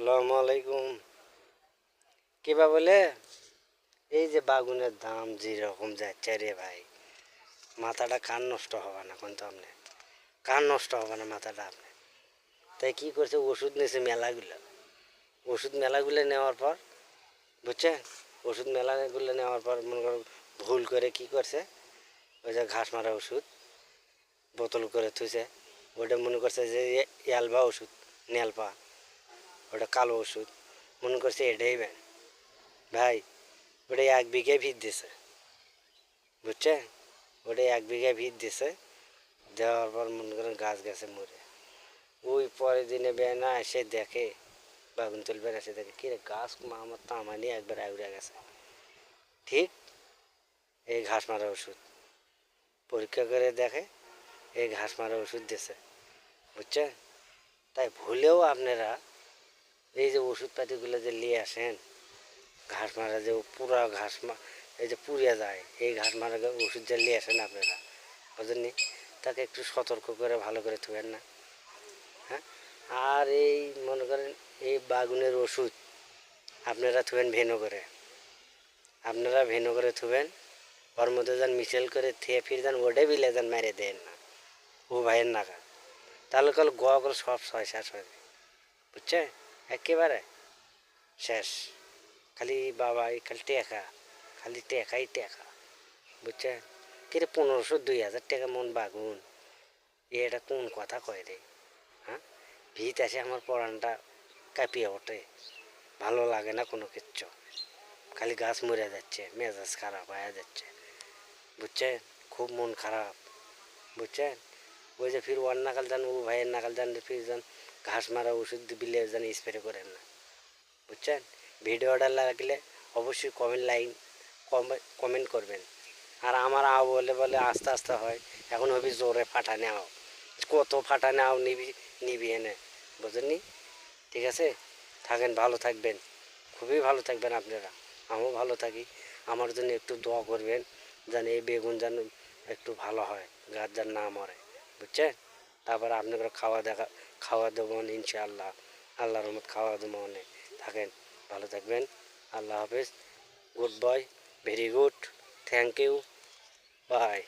আসসালামু আলাইকুম। কিবা বলে এই যে বাগুনের দাম যেরকম যাচ্ছে রে ভাই, মাথাটা কান নষ্ট হবে না কিন্তু আপনি, কান নষ্ট হবে না মাথাটা আপনি। তাই কি করছে, ওষুধ নিয়েছে মেলাগুলো, ওষুধ মেলাগুলো নেওয়ার পর বুঝছেন, ওষুধ মেলাগুলো নেওয়ার পর মনে করো ভুল করে কি করছে, ওই যে ঘাস মারা ওষুধ বোতল করে থুইছে, ওটা মনে করছে যে ইয়ালবা ওষুধ, নেলপা, ওটা কালো ওষুধ মনে করছে এটাই ভাই। ওটা 1 বিঘে ভিত দিছে, বুঝছেন, ওটা 1 বিঘা ভিত দিছে, দেওয়ার পর মনে করেন গাছ গেছে মরে। ওই পরের দিনে বেনা এসে দেখে, বাগুন তুলবার এসে দেখে কিরে গাছ আমার তামানি একবার আউড়ে গেছে। ঠিক এই ঘাস মারা ওষুধ পরীক্ষা করে দেখে এই ঘাস মারা ওষুধ দিছে, বুঝছেন। তাই ভুলেও আপনারা এই যে ওষুধপাতিগুলো যে নিয়ে আসেন, ঘাস মারা যে পুরা এই যে পুড়িয়া যায়, এই ঘাস মারা ওষুধ যে নিয়ে আসেন আপনারা, বুঝলেন, তাকে একটু সতর্ক করে ভালো করে থুবেন না, হ্যাঁ। আর এই মনে করেন এই বাগুনের ওষুধ আপনারা থুবেন ভেনো করে, আপনারা ভেনো করে থুবেন, ওর মধ্যে যান মিশেল করে থিয়ে ফির যান ওডে বিলে যান মেরে দেন না ও ভাইয়ের নাকা, তাহলে কাল গোয়া করে সব শেষ হয়ে যায়, বুঝছে, একেবারে শেষ। খালি বাবা খালি টেকা, খালি টেকাই টেকা, বুঝছে। কিরে 1500-2000 টাকা মন বাগুন, এটা কোন কথা কয় রে, হ্যাঁ। ভিত আসে আমার পরানটা কাঁপিয়ে ওঠে, ভালো লাগে না কোনো কিচ্ছু, খালি গাছ মরে যাচ্ছে, মেজাজ খারাপ হয়ে যাচ্ছে, বুঝছেন, খুব মন খারাপ, বুঝছেন। ওই যে ফির ওর নাকাল যান, ও ভাইয়ের নাকাল যান, ফির যান ঘাস মারা ওষুধ বিলে যান স্প্রে করেন না, বুঝছেন। ভিডিওটা লাগলে অবশ্যই কমেন্ট করবেন। আর আমার আও বলে বলে আস্তে আস্তে হয়, এখন হবি জোরে ফাটা নেওয়া, কত ফাটা নেওয়া নিবি এনে, বুঝেননি। ঠিক আছে, থাকেন, ভালো থাকবেন, খুবই ভালো থাকবেন আপনারা, আমিও ভালো থাকি। আমার জন্য একটু দোয়া করবেন, যেন এই বেগুন যেন একটু ভালো হয়, গাছ যেন না মরে, বুঝছেন। তারপর আপনারা খাওয়া দেবো ইনশাআল্লাহ, আল্লাহর রহমত খাওয়া দেবো অনেক। থাকেন, ভালো থাকবেন, আল্লাহ হাফেজ, good boy, very good, thank you, by.